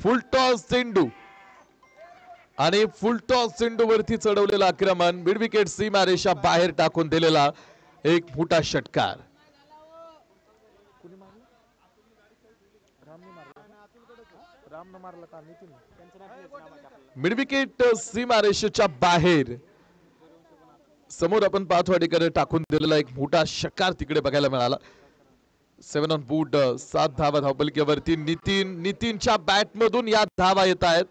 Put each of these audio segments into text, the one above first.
Full toss चेंडू आणि full toss चेंडू वरती चढवलेला आक्रमण मिड विकेट सीमारेषा बाहेर टाकून दिलेला एक मोठा षटकार. मिड विकेट सीमारेषेच्या बाहेर समोर आपण पाहतो ठिकाणी टाकून दिलेला एक मोठा षटकार तिकडे बघायला मिळाला. 7 ऑन बूट 7 धावा धावपलकीवरती. नितीनच्या बॅट मधून या धावा येत आहेत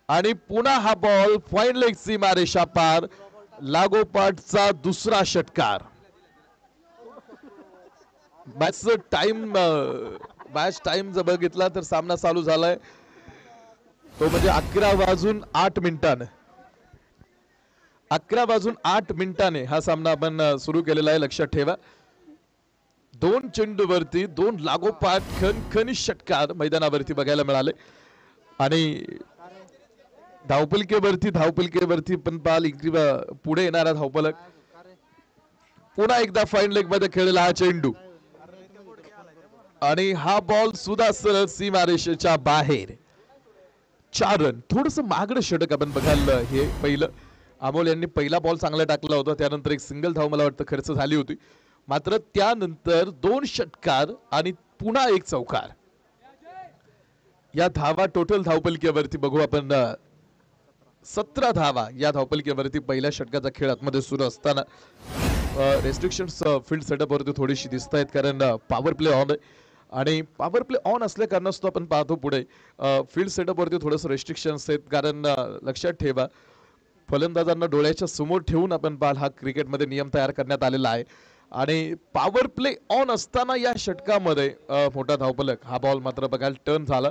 आणि पुन्हा हा बॉल फाईन लेग सीमारेषा पार. लागोपाठचा दुसरा षटकार. मॅच टाइम जर बघितला तर सामना चालू झालाय तो म्हणजे 11:08 11:08 हा सामना आपण सुरू केलेला आहे. लक्षात ठेवा 2 चेंडूवरती 2 लागोपाठ खणखणी षटकार मैदानावरती बघायला मिळाले आणि धावपलकेवरती पण पाल पुढे येणारा धावपलक. पुन्हा एकदा फाईन लेग मध्ये खेळलेला हा चेंडू आणि हा बॉल सुद्धा सरळ सीमारेषेच्या बाहेर. 4 रन. थोडस महागडं षटक आपण बघायला. हे पहिलं अमोल यांनी पहिला बॉल चांगला टाकला होता, त्यानंतर एक सिंगल धाव मला वाटतं खर्च झाली होती. मात्र त्यानंतर 2 षटकार आणि पुन्हा एक चौकार. या धावा टोटल धावपलकीवरती बघू आपण 17 धावा या धावपलकीवरती पहिल्या षटकाचा खेळ आतमध्ये सुरू असताना. रेस्ट्रिक्शन्स फील्ड सेटअप वरती थोडीशी दिसत आहेत कारण पॉवर प्ले ऑन आहे आणि पॉवर प्ले ऑन असल्या कारणास्तव आपण पाहतो पुढे फील्ड सेटअप वरती थोडस रेस्ट्रिक्शन्स आहेत कारण लक्षात ठेवा फलंदाजांना डोळ्याच्या समोर ठेवून आपण पाहाल हा क्रिकेटमध्ये नियम तयार करण्यात आलेला आहे आणि पॉवर प्ले ऑन असताना या षटकामध्ये मोठा धावपलक. हा बॉल मात्र बघायला टर्न झाला.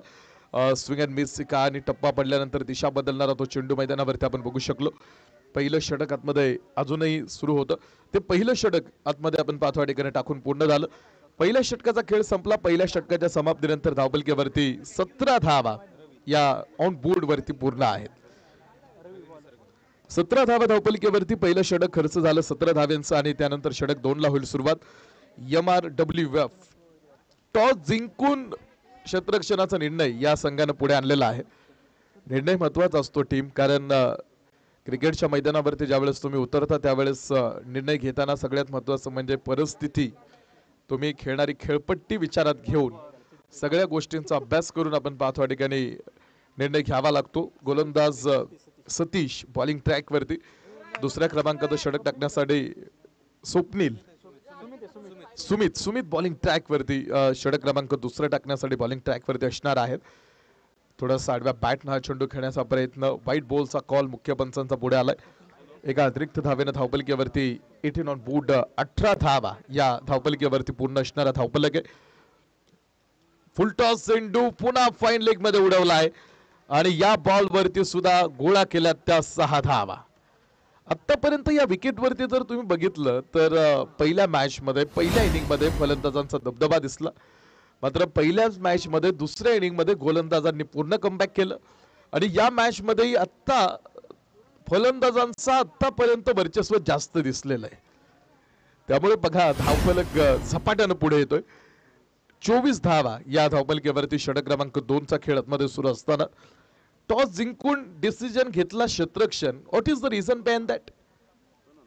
स्विंग अँड मिस का आणि टप्पा पडल्यानंतर दिशा बदलणारा तो चेंडू मैदानावरती आपण बघू शकलो. पहिलं षटक आतमध्ये अजूनही सुरू होतं. ते पहिलं षटक आतमध्ये आपण पाहतो ठिकाणी टाकून पूर्ण झालं. पहिल्या षटकाचा खेळ संपला. पहिल्या षटकाच्या समाप्तीनंतर धावपलकीवरती 17 धावा या ऑन बोर्ड वरती पूर्ण आहेत. 17 धावा धावपलकीवरती पहिलं षटक खर्च झालं 17 धाव्यांचं आणि त्यानंतर षटक 2 ला होईल सुरुवात. MRWF टॉस जिंकून क्षेत्ररक्षणाचा निर्णय या संघाने पुढे आणलेला आहे. निर्णय महत्वाचा असतो टीम कारण क्रिकेटच्या मैदानावरती ज्यावेळेस तुम्ही उतरता त्यावेळेस निर्णय घेताना सगळ्यात महत्वाचं म्हणजे परिस्थिती, तुम्ही खेळणारी खेळपट्टी विचारात घेऊन सगळ्या गोष्टींचा अभ्यास करून आपण पाहतो ठिकाणी निर्णय घ्यावा लागतो. गोलंदाज सतीश बॉलिंग ट्रॅक वरती. दुसऱ्या क्रमांकाचं षटक टाकण्यासाठी स्वप्नील सुमित बॉलिंग ट्रॅक वरती षटक क्रमांक दुसरा टाकण्यासाठी बॉलिंग ट्रॅक वरती असणार आहेत. थोडासा आडव्या बॅटनं हा चेंडू खेळण्याचा प्रयत्न. व्हाईट बॉलचा कॉल मुख्य पंचांचा पुढे आलाय. एका अतिरिक्त धावेनं धावपलकीवरती 18 ऑन बोर्ड 18 धावा या धावपलकीवरती पूर्ण असणारा धावपलक आहे. फुलटॉस चेंडू पुन्हा फाईन लेग मध्ये उडवलाय आणि या बॉल वरती सुद्धा गोळा केल्या त्या 6 धावा. आतापर्यंत या विकेट वरती जर तुम्ही बघितलं तर पहिल्या मॅच मध्ये पहिल्या इनिंग मध्ये फलंदाजांचा दबदबा दिसला. मात्र पहिल्याच मॅच मध्ये दुसऱ्या इनिंग मध्ये गोलंदाजांनी पूर्ण कमबॅक केलं आणि या मॅच मध्ये आता फलंदाजांचा आतापर्यंत वर्चस्व जास्त दिसलेलं आहे. त्यामुळे बघा धावफलक झपाट्यानं पुढे येतोय. 24 धावा या धावपलकीवरती षटक क्रमांक 2 चा खेळ मध्ये सुरू असताना टॉस जिंकून डिसिजन घेतला क्षेत्ररक्षण. What is the reason behind that?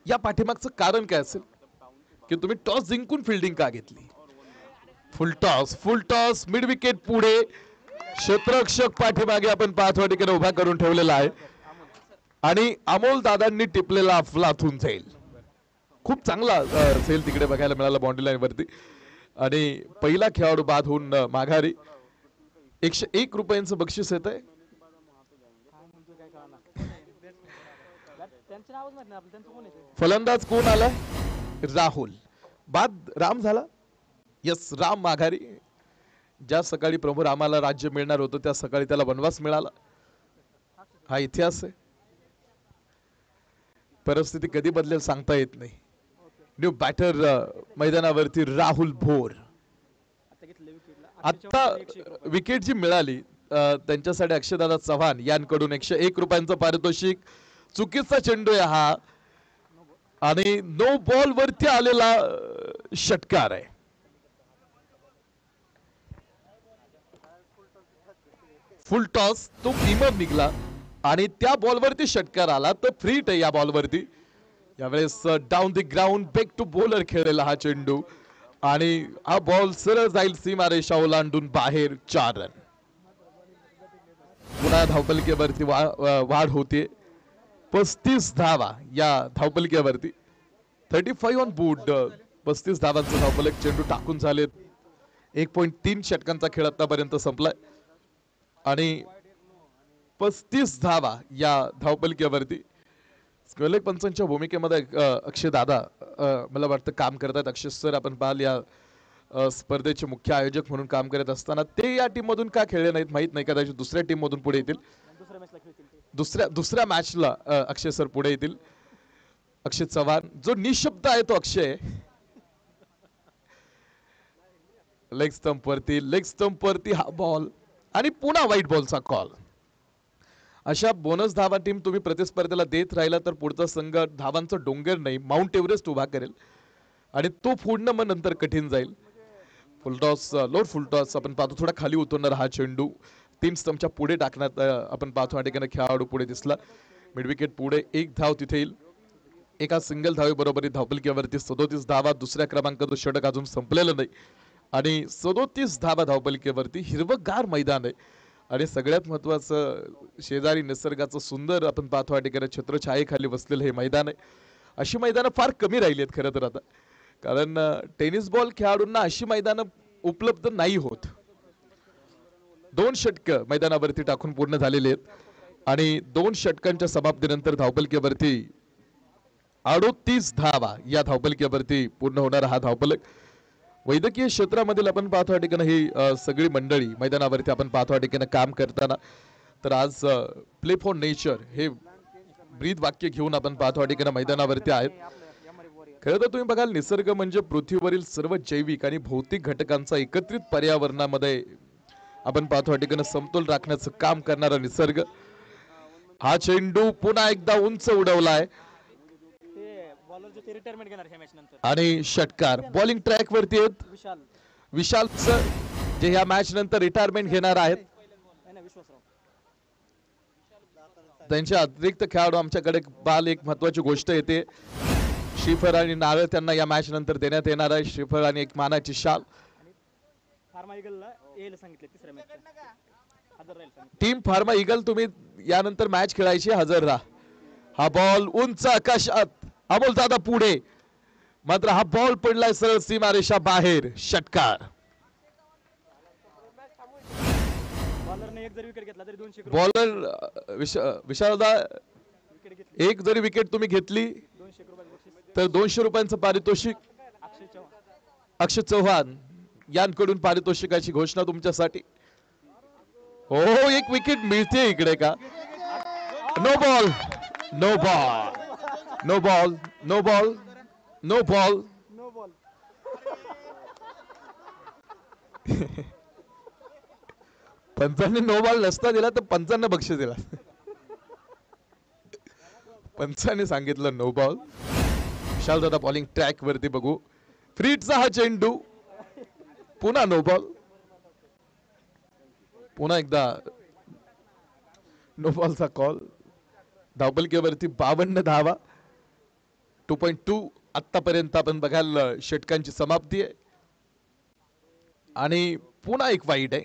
या पाठीमागचं कारण काय असेल की तुम्ही टॉस जिंकून फिल्डिंग का घेतली? फुल टॉस मिड विकेट पुढे क्षेत्ररक्षक पाठीमागे आपण पाहतो ठिकाणी उभा करून ठेवलेला आहे आणि अमोल दादांनी टिपलेला अफलातून जाईल. खूप चांगला सेल तिकडे बघायला मिळाला बाउंड्री लाईन वरती आणि पहिला खेळाडू बाद होऊन माघारी 101 रुपयांचं बक्षीस येत आहे. फलंदाज कोण आला? राहुल. बाद राम झाला. यस, राम माघारी. ज्या सकाळी प्रभू रामाला राज्य मिळणार होतं त्या सकाळी त्याला वनवास मिळाला. हा इतिहास आहे. परिस्थिती कधी बदलेल सांगता येत नाही. न्यू बॅटर मैदानावरती राहुल भोर. आता विकेट जी मिळाली त्यांच्यासाठी अक्षयदादा चव्हाण यांकडून 101 रुपयांचं पारितोषिक. चुकीचा चेंडू आहे हा आणि नो बॉल वरती आलेला षटकार आहे. फुल टॉस तो भीमर निघला आणि त्या बॉलवरती षटकार आला तर फ्रीट आहे या बॉलवरती. यावेळेस down the ground back to bowler खेळलेला हा चेंडू आणि हा बॉल सरळ जाईल सीमारेषा ओलांडून बाहेर. 4 रन. पुन्हा धावपलकेवरती वाढ होते. 35 धावा या धावपलकेवरती. 35 ऑन बोर्ड. 35 धावांचा धावपलक चेंडू टाकून झालेत. 1.3 षटकांचा खेळ आतापर्यंत संपलाय आणि 35 धावा या धावपलकेवरती. स्क्वेलक पंचांच्या भूमिकेमध्ये अक्षय दादा मला वाटतं काम करतात. अक्षय सर आपण पाहाल या स्पर्धेचे मुख्य आयोजक म्हणून काम करत असताना ते या टीम मधून का खेळले नाहीत माहित नाही. कदाचित दुसऱ्या टीम मधून पुढे येतील. दुसऱ्या मॅचला अक्षय सर पुढे येतील. अक्षय चव्हाण जो निशब्द आहे तो अक्षय. लेग स्टंप वरती हा बॉल आणि पुन्हा व्हाईट बॉलचा कॉल. अशा बोनस धावा टीम तुम्ही प्रतिस्पर्धेला देत राहिला तर पुढचा संघ धावांचा डोंगर नाही माउंट एव्हरेस्ट उभा करेल आणि तो फोडणं मग नंतर कठीण जाईल. फुलटॉस लोड फुलटॉस आपण पाहतो थोडा खाली उतरणार हा चेंडू 3 स्टंपच्या पुढे टाकण्यात आपण पाहतो. या ठिकाणी खेळाडू पुढे दिसला. मिड विकेट पुढे 1 धाव तिथे येईल. एका सिंगल धावे बरोबर धावपलकीवरती 37 धावा. दुसऱ्या क्रमांकाचं षटक अजून संपलेलं नाही आणि 37 धावा धावपलकीवरती. हिरवगार मैदान आहे आणि सगळ्यात महत्वाचं शेजारी निसर्गाचं सुंदर आपण पाहतो या ठिकाणी छत्रछायेखाली बसलेलं हे मैदान आहे. अशी मैदानं फार कमी राहिली आहेत खरं तर आता, कारण टेनिस बॉल खेळाडूंना अशी मैदानं उपलब्ध नाही होत. 2 षटक मैदानावरती टाकून पूर्ण झालेले आहेत आणि 2 षटकांच्या समाप्तीनंतर धावपलकीवरती 38 धावा या धावपलकीवरती पूर्ण होणारा हा धावपलक. वैद्यकीय क्षेत्रामधील आपण पाहतो या ठिकाणी ही सगळी मंडळी मैदानावरती आपण पाहतो या ठिकाणी काम करताना. तर आज प्ले फॉर नेचर हे ब्रीद वाक्य घेऊन आपण पाहतो या ठिकाणी मैदानावरती आहेत. खरं तर तुम्ही बघाल निसर्ग म्हणजे पृथ्वीवरील सर्व जैविक आणि भौतिक घटकांचा एकत्रित पर्यावरणामध्ये आपण पाहतो या ठिकाणी समतोल राखण्याचं काम करणारा निसर्ग. हा चेंडू पुन्हा एकदा उंच उडवलाय आणि षटकार. बॉलिंग ट्रॅक वरती आहेत विशालचं जे ह्या मॅच नंतर रिटायरमेंट घेणार आहेत. त्यांच्या अतिरिक्त खेळाडू आमच्याकडे बाल एक महत्वाची गोष्ट येते. श्रीफळ आणि नारळ त्यांना या मॅच नंतर देण्यात येणार आहे. श्रीफळ आणि एक मानाची शाल. टीम फार्मा इगल तुम्ही यानंतर मॅच खेळायची हजर राहा. हा बॉल उंच आकाशात. अमोल दादा पुढे मात्र हा बॉल पडलाय सरळ सीमारेषा बाहेर. षटकार. बॉलर विशालदा एक जरी विकेट तुम्ही घेतली तर 200 रुपयांचं पारितोषिक. अक्षय चव्हाण यांकडून पारितोषिकाची घोषणा तुमच्यासाठी. हो एक विकेट मिळते इकडे का. No ball no ball no ball no ball no ball. पंचांनी नो बॉल नसता दिला तर पंचांना बक्षीस दिला. पंचांनी सांगितलं नो बॉल. विशाल दादा बॉलिंग ट्रॅक वरती बघू. फ्रीटचा हा चेंडू पुन्हा नो बॉल. पुन्हा एकदा नो बॉलचा कॉल. धावपलकीवरती 52 धावा. 2.2 आतापर्यंत आपण बघाल षटकांची समाप्ती आहे आणि पुन्हा एक वाईट आहे.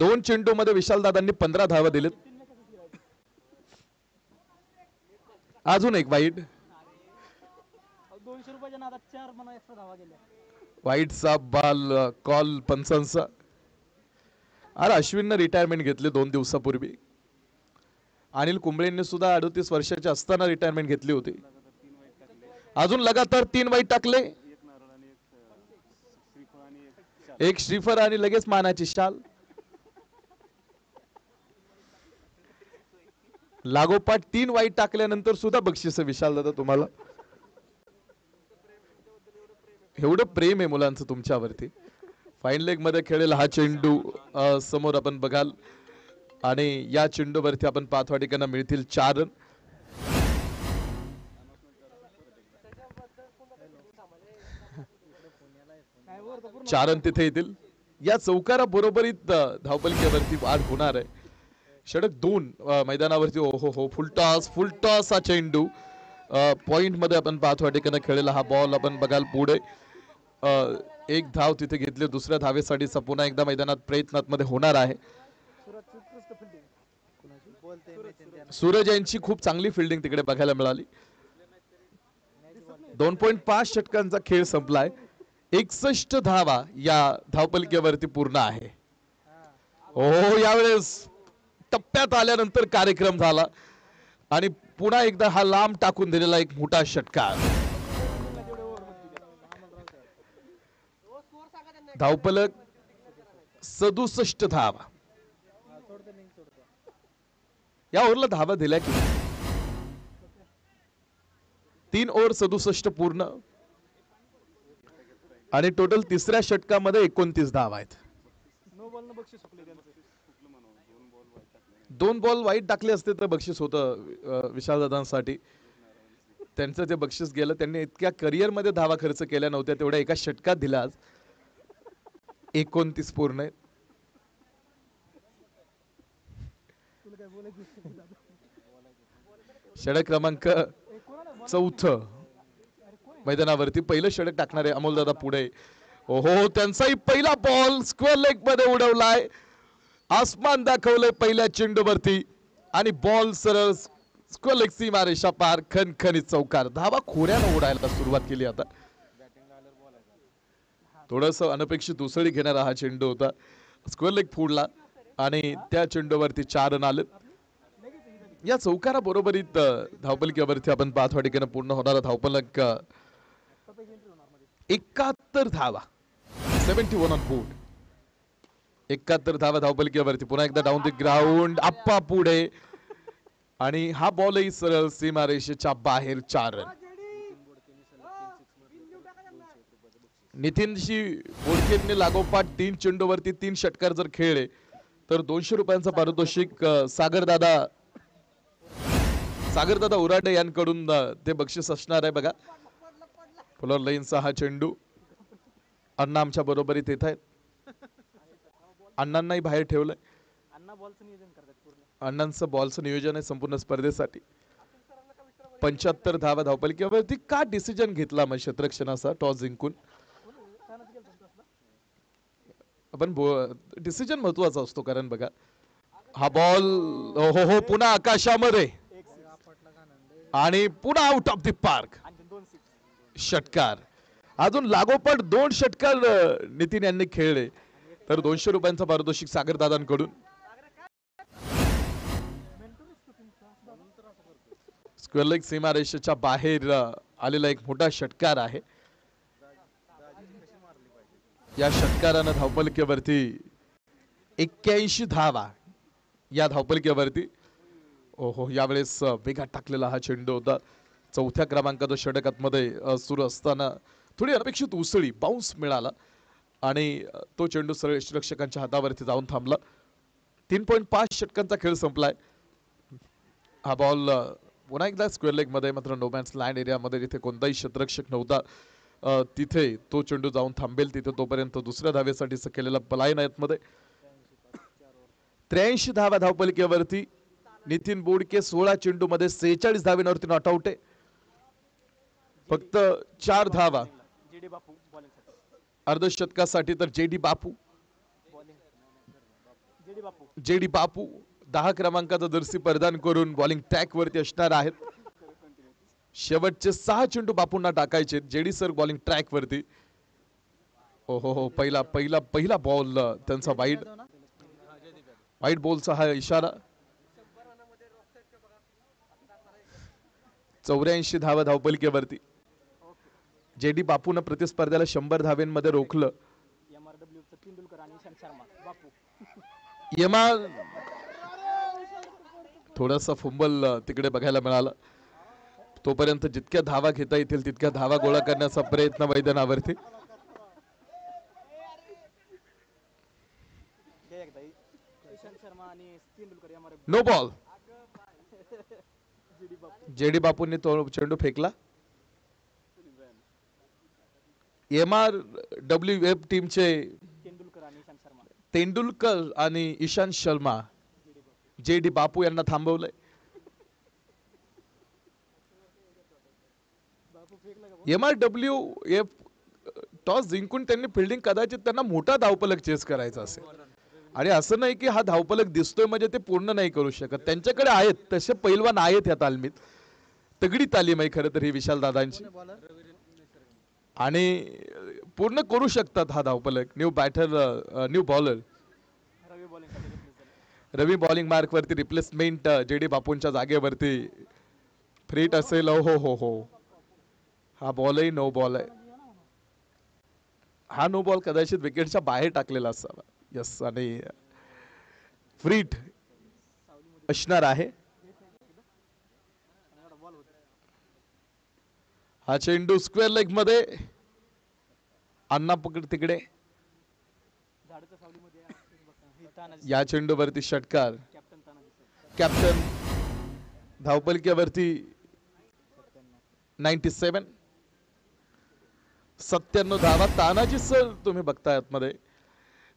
2 चेंडू मध्ये विशाल दादांनी 15 धावा दिलेत. अजून एक वाईट. वाईटचा बॉल कॉल पंचांचा. अरे अश्विनने रिटायरमेंट घेतली 2 दिवसापूर्वी. अनिल कुंबळेंनी सुद्धा 38 वर्षाचे असताना रिटायरमेंट घेतली होती. अजून लगातार 3 वाईट टाकले. एक श्रीफळ आणि लगेच मानाची शाल. लागोपाठ 3 वाईट टाकल्यानंतर सुद्धा बक्षीस विशाल दादा तुम्हाला. एवढं प्रेम आहे मुलांचं तुमच्यावरती. फाईन लेग मध्ये खेळलेला हा चेंडू समोर आपण बघाल आणि या चेंडूवरती आपण पाचव्या ठिकाणी मिळतील 4 रन. चार रन तिथे येतील. या चौकारा बरोबरीत धावपलिकेवरती वाढ होणार आहे. षटक 2 मैदानावरती. ओहो हो, फुल टॉस हा चेंडू पॉइंट मध्ये आपण पाहतो या ठिकाणी खेळलेला हा बॉल आपण बघाल पुढे. एक धाव तिथे घेतली, दुसऱ्या धावेसाठी पुन्हा एकदा मैदानात प्रयत्नात मध्ये होणार आहे. सूरज यांची खूप चांगली फिल्डिंग तिकडे बघायला मिळाली. 2.5 षटकांचा खेळ संपलाय. 61 धावा या धावपलिकेवरती पूर्ण आहे. हो, यावेळेस टप्प्यात आल्यानंतर कार्यक्रम झाला आणि पुन्हा एकदा हा लांब टाकून दिलेला एक मोठा षटकार. धावपलक 67 धावा. या ओव्हरला धावा दिल्या की 3 ओव्हर 67 पूर्ण आणि टोटल तिसऱ्या षटकामध्ये 29 धावा आहेत. 2 बॉल वाईट टाकले असते तर बक्षीस होतं विशालदादांसाठी. त्यांचं ते बक्षीस गेलं. त्यांनी इतक्या करिअर मध्ये धावा खर्च केल्या नव्हत्या तेवढ्या एका षटकात दिला. आज 29 पूर्ण आहेत. षटक क्रमांक 4 मैदानावरती पहिलं षटक टाकणारे अमोलदादा पुढे. ओहो, त्यांचाही पहिला बॉल स्क्वेअर लेग मध्ये उडवलाय. आसमान दाखवलंय पहिल्या चेंडूवरती आणि बॉल सरळ स्क्वेअर लेग सीमारेषा पार. खणखणीत चौकार. धावा खोऱ्यानं उडायला सुरुवात केली. आता थोडस अनपेक्षित उसळी घेणारा हा चेंडू होता. स्क्वेअर लेग फोडला आणि त्या चेंडूवरती 4 रन आले. या चौकारा बरोबरीत धावपलिकेवरती आपण पाहतो ठिकाणी पूर्ण होणारा धावपलक 71 धावा. 71 ऑन बोर्ड. 71 धावा धावपलिकेवरती. पुन्हा एकदा डाऊन द ग्राउंड. आप्पा पुढे आणि हा बॉलही सरळ सीमारेषेच्या बाहेर. 4 रन. नितीनशी बोडकेने लागोपाठ 3 चेंडूवरती 3 षटकार जर खेळले तर 200 रुपयांचा पारितोषिक सागरदादा उराडे यांकडून ते बक्षीस असणार आहे. बघा, फुलर लाईनचा हा चेंडू. अण्णा आमच्या बरोबरीत येत आहेत. अण्णांनाही बाहेर ठेवलंय. अण्णांचं बॉलचं नियोजन आहे संपूर्ण स्पर्धेसाठी. 75 धावा धावपलिकेवरती. का डिसिजन घेतला मग क्षेत्ररक्षणाचा टॉस जिंकून? आपण डिसिजन महत्वाचा असतो, कारण बघा हा बॉल हो पुन्हा आकाशामध्ये आणि पुन्हा आउट ऑफ द पार्क. षटकार. अजून लागोपाठ 2 षटकार नितीन यांनी खेळले तर 200 रुपयांचा पारितोषिक सागरदादांकडून. स्क्वेअर लेग सीमारेषेच्या बाहेर आलेला एक मोठा षटकार आहे. या षटकारानं धावपलिकेवरती 81 धावा या धावपलिकेवरती. ओहो, यावेळेस वेगात टाकलेला हा चेंडू होता. 4थ्या क्रमांकाचा षटकात मध्ये सुरू असताना थोडी अनपेक्षित उसळी बाउन्स मिळाला आणि तो चेंडू सरळ यष्टिरक्षकांच्या हातावरती जाऊन थांबला. 3.5 षटकांचा खेळ संपलाय. हा बॉल पुन्हा एकदा स्क्वेअर लेग मध्ये, मात्र नो मॅन्स लँड एरियामध्ये जिथे कोणताही क्षेत्ररक्षक नव्हता तिथे तो चेंडू जाऊन थांबेल तिथे तोपर्यंत दुसऱ्या धावेसाठी केलेला पलायन आहेत मध्ये. 83 धावा धावपलिकेवरती. नितीन बोडके 16 चेंडू मध्ये 46 धावेवरती नॉट आउट आहे. फक्त 4 धावा अर्धशतकासाठी तर जेडी बापू 10 क्रमांकाचा जर्सी परिधान करून बॉलिंग ट्रॅक वरती असणार आहेत. शेवटचे 6 चेंडू बापूंना टाकायचे. जेडी सर बॉलिंग ट्रॅक वरती. हो, पहिला बॉल त्यांचा वाईट बॉलचा हा इशारा. 84 धावा धावपलिकेवरती. जेडी बापून प्रतिस्पर्ध्याला 100 धावेंमध्ये रोखलं. थोडासा फुंबल तिकडे बघायला मिळाला. तोपर्यंत जितक्या धावा घेता येतील तितक्या धावा गोळा करण्याचा प्रयत्न मैदानावरती. No ball. जेडी बापूंनी तो चेंडू फेकला. MRWF टीमचे तेंडुलकर आणि ईशांत शर्मा JD बापू यांना थांबवलंय. MRWF टॉस जिंकून त्यांनी फिल्डिंग कदाचित त्यांना मोठा धावफलक चेस करायचा असेल आणि असं नाही की हा धावफलक दिसतोय म्हणजे ते पूर्ण नाही करू शकत. त्यांच्याकडे आहेत तसे पैलवान आहेत या तालमीत. तगडी तालीम आहे खरं तर ही विशाल दादांची आणि पूर्ण करू शकतात हा धावफलक. न्यू बॉलर रवी बॉलिंग मार्क वरती रिप्लेसमेंट JD बापूंच्या जागेवरती फ्रीट असेल. हो हा बॉलही नो बॉल आहे. हा नो बॉल कदाचित विकेटच्या बाहेर टाकलेला असावा. यस आणि फ्रीट असणार आहे. हा चेंडू स्क्वेअर लेग मध्ये अण्णा पकड तिकडे. या चेंडूवरती षटकार. कॅप्टन धावपलक्यावरती 97 97 धावा. तानाजी सर तुम्ही बघताय आतमध्ये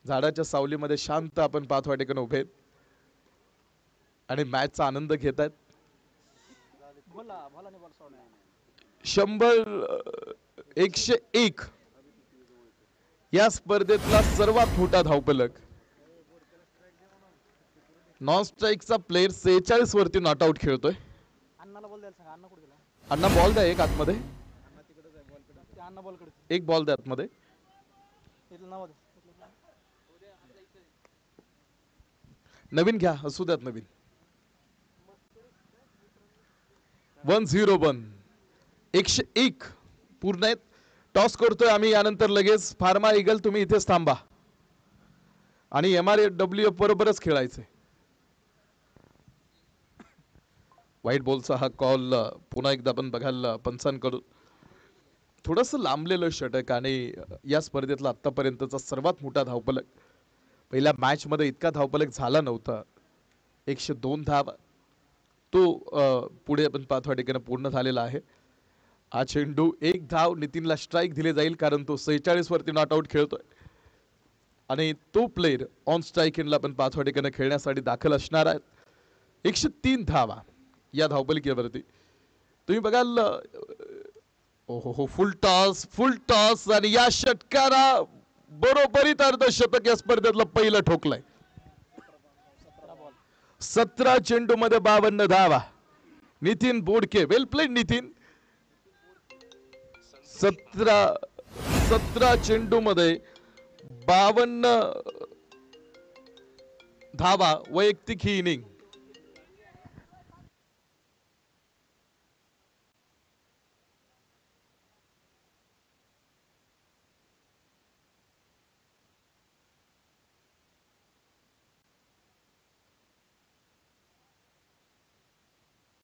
झाडाच्या सावलीमध्ये शांत आपण पाठवाटेकडे उभे आणि मॅचचा आनंद घेत आहेत. 100 101 या स्पर्धेतला सर्वात मोठा धावफलक. नॉन स्ट्राईकचा प्लेयर 46 वरती नॉट आउट खेळतोय. अण्णा बॉल द्या एक आतमध्ये. एक बॉल द्या आतमध्ये. नवीन घ्या असू द्यात नवीन. 101 101 पूर्ण आहेत. टॉस करतोय आम्ही यानंतर लगेच. फार्मा इगल तुम्ही इथेच थांबा आणि MRWF बरोबरच खेळायचंय. व्हाईट बॉलचा हा कॉल पुन्हा एकदा आपण बघायला पंचांकडून. थोडस लांबलेलं षटक आणि या स्पर्धेतला आतापर्यंतचा सर्वात मोठा धावफलक. पहिल्या मॅच मध्ये इतका धावफलक झाला नव्हता. 102 धाव तो पुढे आपण पाठवाटेकडे पूर्ण झालेला आहे. हा चेंडू एक धाव नितीनला स्ट्राईक दिले जाईल कारण तो 46 वरती नॉट आउट खेळतोय आणि तो प्लेयर ऑन स्ट्राईक इनला आपण पाठवाटेकडे खेळण्यासाठी दाखल असणार आहेत. 103 धावा या धावपलिकेवरती. तुम्ही बघाल ओहो फुल टॉस आणि या षटकारा बरोबरीत अर्धशतक या स्पर्धेतलं पहिलं ठोकलंय. 17 चेंडू मध्ये 52 धावा. नितीन बोडके वेल प्लेड नितीन. 17 चेंडू मध्ये 52 धावा वैयक्तिक ही इनिंग.